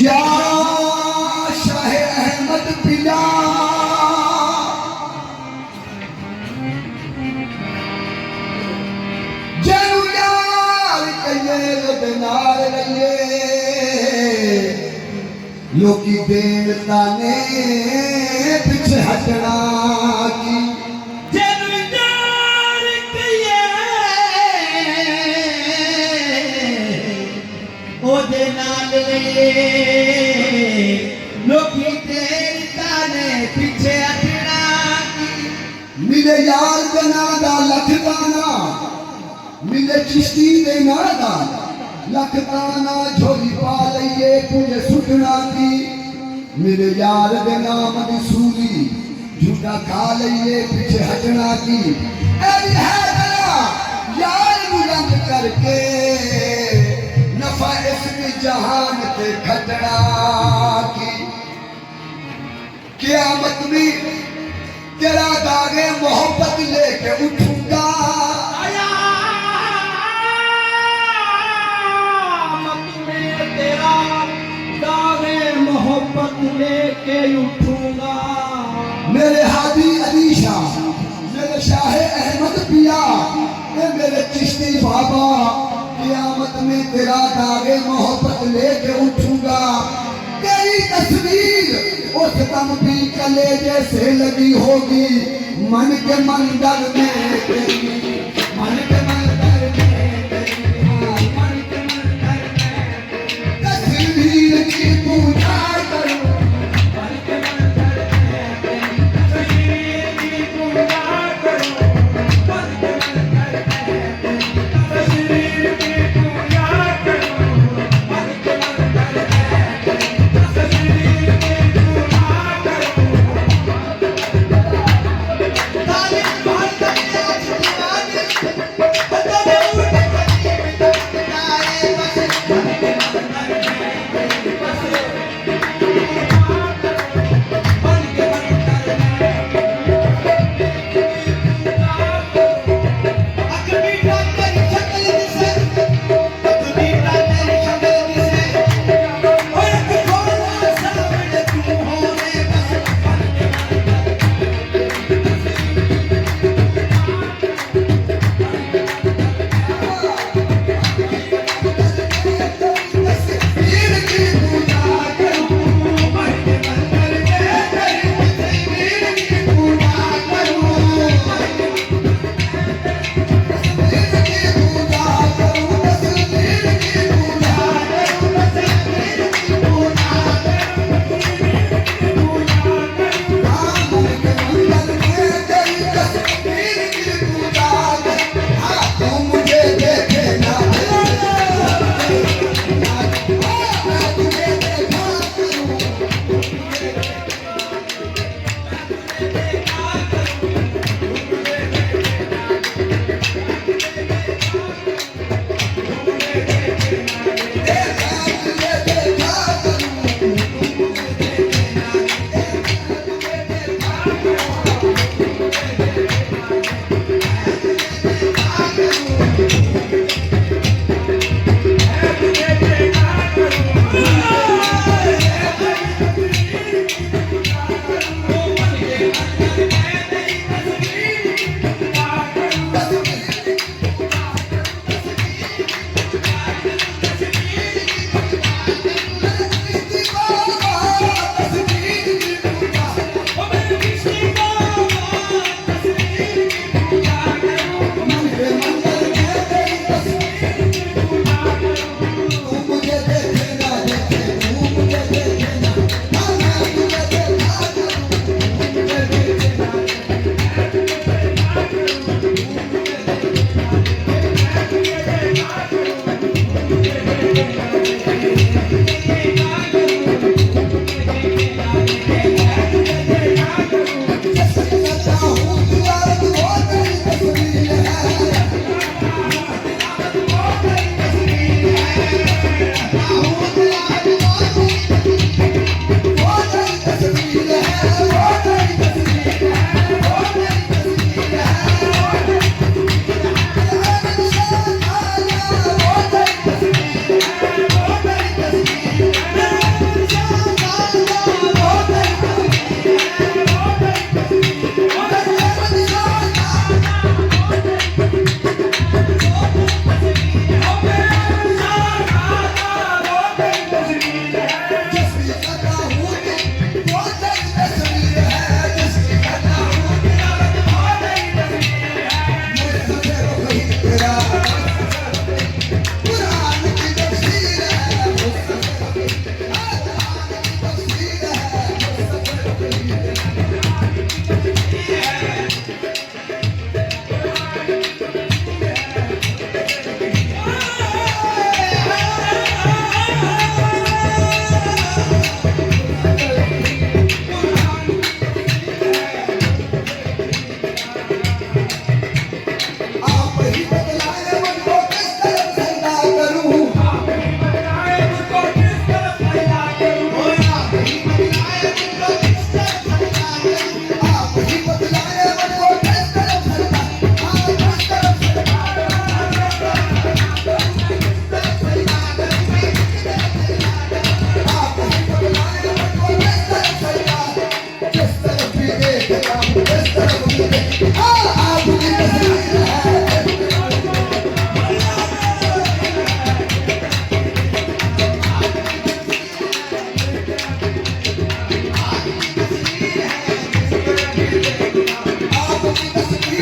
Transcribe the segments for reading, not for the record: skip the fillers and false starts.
या शाह अहमद पिया जनु यार कहिए नाल रहिए लोकी देन ताने पीछे हटना की जनु यार कहिए ओदे नाल रहिए लोकी देन ताने पीछे हटना की मिले यार जना दा लख दाना मिले चिश्ती दे नादा लख दाना झोली पा लइए तुझे सुटना की मेरे यार दे नाम दी सूली झूठा खा लइए पीछे हटना की ऐ है गला यार बुलंद करके नफा इसमें जहान ते खतरा की क़यामत में तेरा दागे मोहब्बत लेके उठूंगा मोहब्बत लेके उठूंगा मेरे हादी अली शाह मेरे शाह अहमद पिया मेरे चिश्ती बाबा क़यामत में तेरा दागे मोहब्बत लेके उठूंगा तेरी तस्वीर उस दम भी कलेजे से लगी होगी मन के मंदिर में तेरी मन के मंदिर में तेरी मन के मंदिर में तस्वीर की पूजा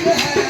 नसीब है